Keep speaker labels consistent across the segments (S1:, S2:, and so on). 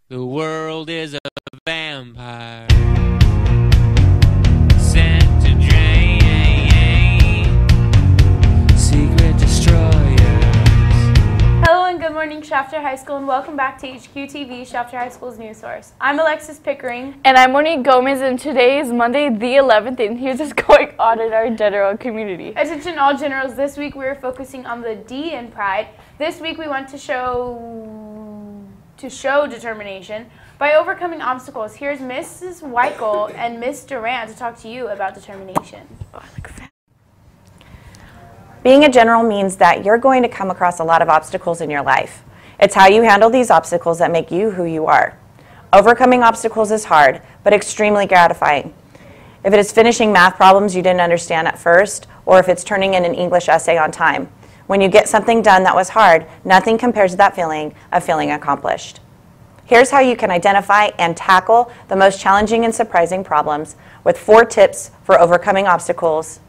S1: The world is a vampire sent to drain secret destroyers.
S2: Hello and good morning, Shafter High School, and welcome back to Hqtv, Shafter High School's news source. I'm Alexis Pickering.
S3: And I'm Monique Gomez, and today is Monday the 11th, and here's what's going on in our general community.
S2: Attention all generals, this week we are focusing on the D in Pride. This week we want to show determination by overcoming obstacles. Here's Mrs. Weichel and Miss Durant to talk to you about determination.
S4: Being a general means that you're going to come across a lot of obstacles in your life. It's how you handle these obstacles that make you who you are. Overcoming obstacles is hard, but extremely gratifying. If it is finishing math problems you didn't understand at first, or if it's turning in an English essay on time, when you get something done that was hard, nothing compares to that feeling of feeling accomplished. Here's how you can identify and tackle the most challenging and surprising problems with 4 tips for overcoming obstacles.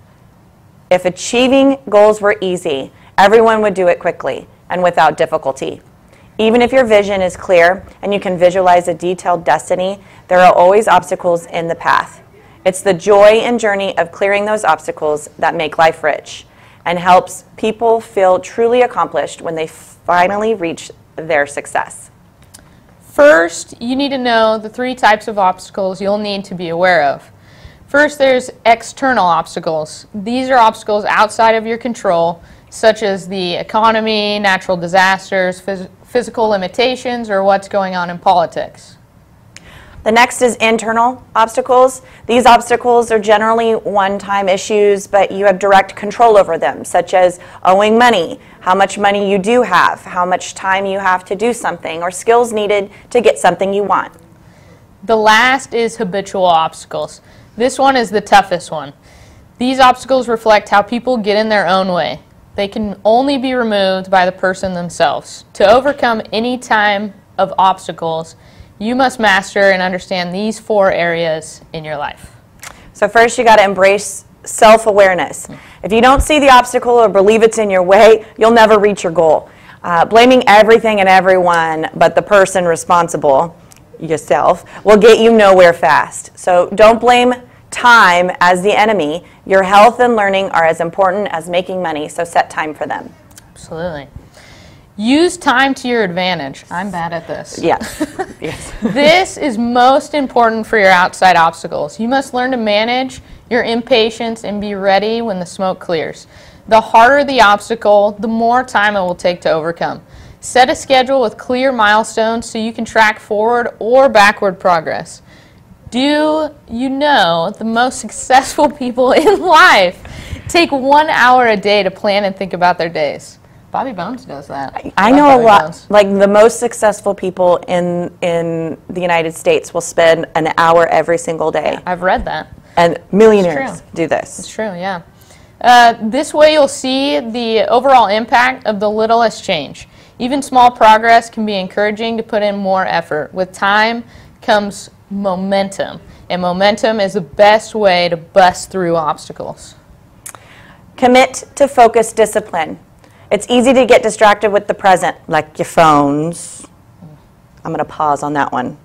S4: If achieving goals were easy, everyone would do it quickly and without difficulty. Even if your vision is clear and you can visualize a detailed destiny, there are always obstacles in the path. It's the joy and journey of clearing those obstacles that make life rich and helps people feel truly accomplished when they finally reach their success.
S5: First, you need to know the 3 types of obstacles you'll need to be aware of. First, there's external obstacles. These are obstacles outside of your control, such as the economy, natural disasters, physical limitations, or what's going on in politics.
S4: The next is internal obstacles. These obstacles are generally one-time issues, but you have direct control over them, such as owing money, how much money you do have, how much time you have to do something, or skills needed to get something you want.
S5: The last is habitual obstacles. This one is the toughest one. These obstacles reflect how people get in their own way. They can only be removed by the person themselves. To overcome any type of obstacles, you must master and understand these 4 areas in your life.
S4: So first you got to embrace self-awareness. If you don't see the obstacle or believe it's in your way, you'll never reach your goal. Blaming everything and everyone but the person responsible, yourself, will get you nowhere fast. So don't blame time as the enemy. Your health and learning are as important as making money, so set time for them.
S5: Absolutely. Use time to your advantage. I'm bad at this.
S4: Yes. Yes.
S5: This is most important for your outside obstacles. You must learn to manage your impatience and be ready when the smoke clears. The harder the obstacle, the more time it will take to overcome. Set a schedule with clear milestones so you can track forward or backward progress. Do you know the most successful people in life take 1 hour a day to plan and think about their days? Bobby Bones does that.
S4: I know a lot, like the most successful people in the United States will spend an hour every single day.
S5: Yeah, I've read that.
S4: And millionaires do this.
S5: It's true, yeah. This way you'll see the overall impact of the littlest change. Even small progress can be encouraging to put in more effort. With time comes momentum, and momentum is the best way to bust through obstacles.
S4: Commit to focused discipline. It's easy to get distracted with the present, like your phones. I'm going to pause on that one.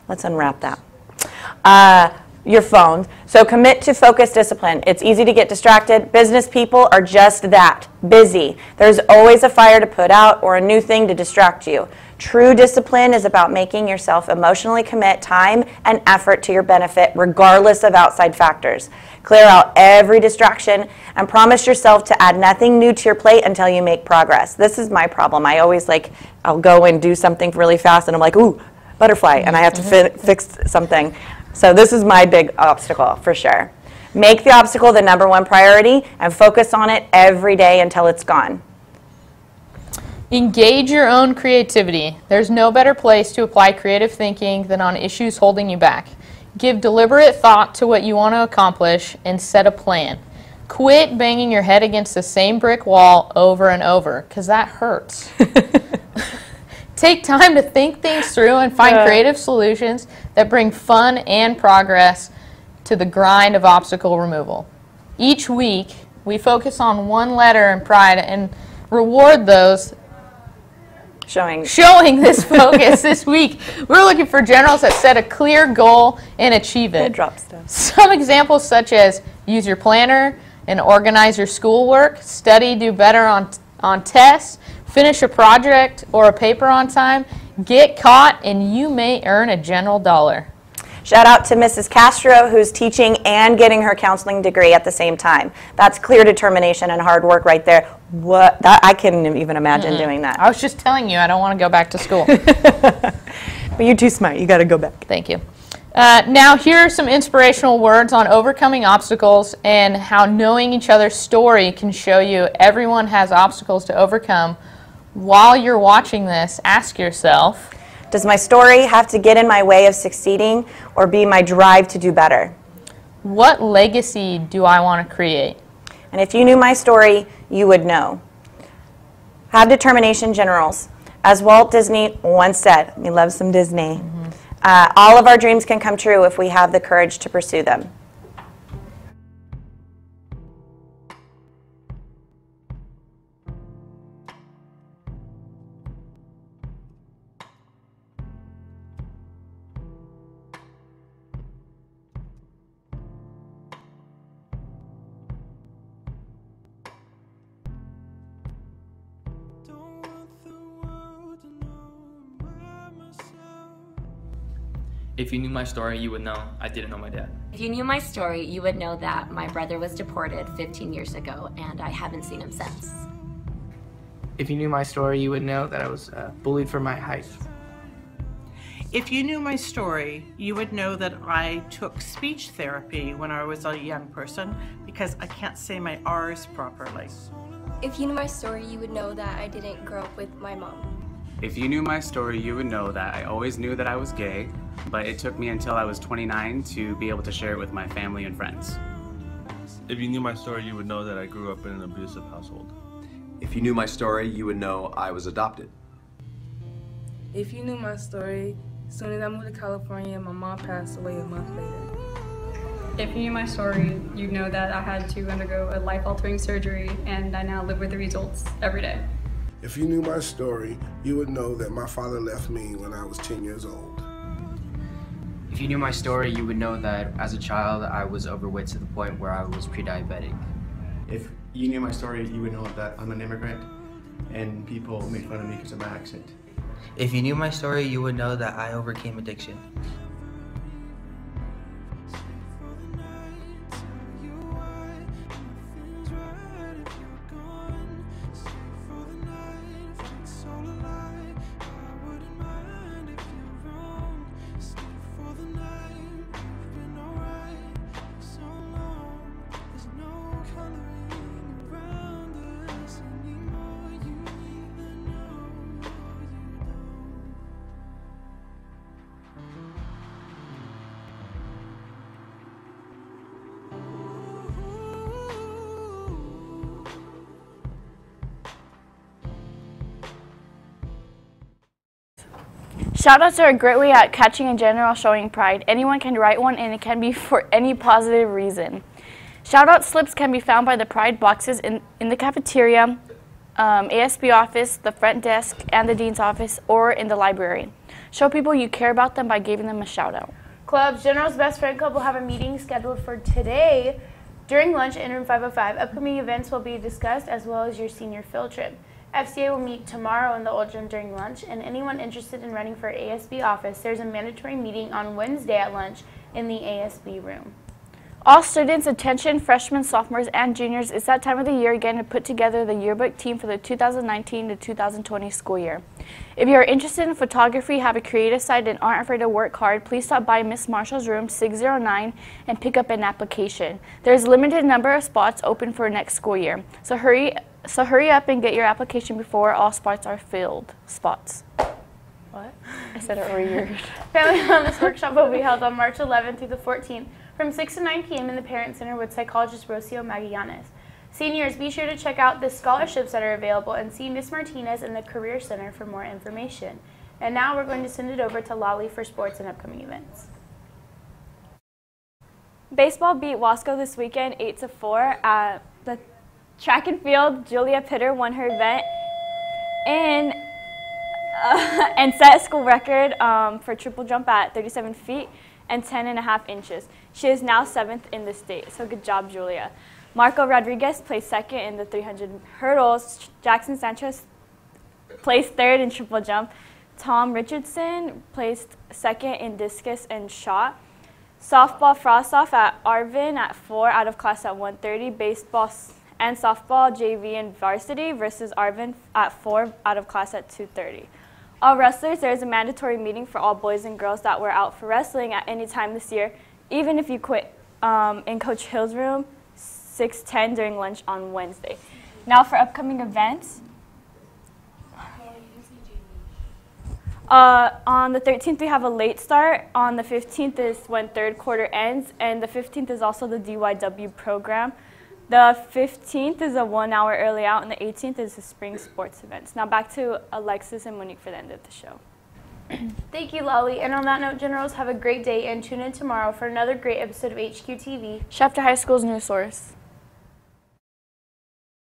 S4: Let's unwrap that. Your phones. So commit to focused discipline. It's easy to get distracted. Business people are just that, busy. There's always a fire to put out or a new thing to distract you. True discipline is about making yourself emotionally commit time and effort to your benefit regardless of outside factors. Clear out every distraction and promise yourself to add nothing new to your plate until you make progress. This is my problem. I always I'll go and do something really fast and I'm like, ooh, butterfly, and I have to fix something. So this is my big obstacle for sure. Make the obstacle the #1 priority and focus on it every day until it's gone.
S5: Engage your own creativity. There's no better place to apply creative thinking than on issues holding you back. Give deliberate thought to what you want to accomplish and set a plan. Quit banging your head against the same brick wall over and over, because that hurts. Take time to think things through and find creative solutions that bring fun and progress to the grind of obstacle removal. Each week, we focus on one letter in Pride and reward those
S4: Showing
S5: this focus this week. We're looking for generals that set a clear goal and achieve it.
S4: drop stuff.
S5: Some examples such as use your planner and organize your schoolwork, study, do better on tests, finish a project or a paper on time, get caught, and you may earn a general dollar.
S4: Shout out to Mrs. Castro, who's teaching and getting her counseling degree at the same time. That's clear determination and hard work right there. I couldn't even imagine doing that.
S5: I was just telling you, I don't want to go back to school.
S4: But you're too smart. You got to go back.
S5: Thank you. Now, here are some inspirational words on overcoming obstacles and how knowing each other's story can show you everyone has obstacles to overcome. While you're watching this, ask yourself,
S4: does my story have to get in my way of succeeding or be my drive to do better?
S5: what legacy do I want to create?
S4: And if you knew my story, you would know. Have determination, generals. As Walt Disney once said, we love some Disney, all of our dreams can come true if we have the courage to pursue them.
S6: If you knew my story, you would know I didn't know my dad.
S7: If you knew my story, you would know that my brother was deported 15 years ago and I haven't seen him since.
S8: If you knew my story, you would know that I was bullied for my height.
S9: If you knew my story, you would know that I took speech therapy when I was a young person because I can't say my R's properly.
S10: If you knew my story, you would know that I didn't grow up with my mom.
S11: If you knew my story, you would know that I always knew that I was gay, but it took me until I was 29 to be able to share it with my family and friends.
S12: If you knew my story, you would know that I grew up in an abusive household.
S13: If you knew my story, you would know I was adopted.
S14: If you knew my story, as soon as I moved to California, my mom passed away a month later.
S15: If you knew my story, you'd know that I had to undergo a life-altering surgery and I now live with the results every day.
S16: If you knew my story, you would know that my father left me when I was 10 years old.
S17: If you knew my story, you would know that as a child, I was overweight to the point where I was pre-diabetic.
S18: If you knew my story, you would know that I'm an immigrant and people make fun of me because of my accent.
S19: If you knew my story, you would know that I overcame addiction.
S3: Shoutouts are a great way at catching a general showing pride. Anyone can write one and it can be for any positive reason. Shoutout slips can be found by the pride boxes in the cafeteria, ASB office, the front desk, and the dean's office, or in the library. Show people you care about them by giving them a shout out.
S2: Clubs, General's Best Friend Club will have a meeting scheduled for today during lunch in room 505. Upcoming events will be discussed as well as your senior field trip. FCA will meet tomorrow in the old gym during lunch, and anyone interested in running for ASB office, there's a mandatory meeting on Wednesday at lunch in the ASB room.
S3: All students, attention, freshmen, sophomores, and juniors, it's that time of the year again to put together the yearbook team for the 2019 to 2020 school year. If you are interested in photography, have a creative side, and aren't afraid to work hard, please stop by Miss Marshall's room 609 and pick up an application. There's a limited number of spots open for next school year, so hurry up and get your application before all spots are filled. Spots.
S2: What?
S3: I said it weird.
S2: Family Wellness Workshop will be held on March 11th through the 14th from 6 to 9 p.m. in the Parent Center with psychologist Rocio Magallanes. Seniors, be sure to check out the scholarships that are available and see Miss Martinez in the Career Center for more information. And now we're going to send it over to Lolly for sports and upcoming events.
S20: Baseball beat Wasco this weekend 8-4 at the track and field. Julia Pitter won her event. In and set a school record for triple jump at 37 feet and 10.5 inches. She is now 7th in the state, so good job, Julia. Marco Rodriguez placed 2nd in the 300 hurdles. Jackson Sanchez placed 3rd in triple jump. Tom Richardson placed 2nd in discus and shot. Softball frost-off at Arvin at 4 out of class at 1:30. Baseball and softball JV and varsity versus Arvin at 4 out of class at 2:30. All wrestlers, there is a mandatory meeting for all boys and girls that were out for wrestling at any time this year, even if you quit in Coach Hill's room, 6:10 during lunch on Wednesday. Now for upcoming events. On the 13th, we have a late start. On the 15th is when 3rd quarter ends, and the 15th is also the DYW program. The 15th is a 1 hour early out, and the 18th is the spring sports events. Now back to Alexis and Monique for the end of the show.
S2: Thank you, Lolly. And on that note, Generals, have a great day and tune in tomorrow for another great episode of HQTV.
S3: Shafter High School's news source.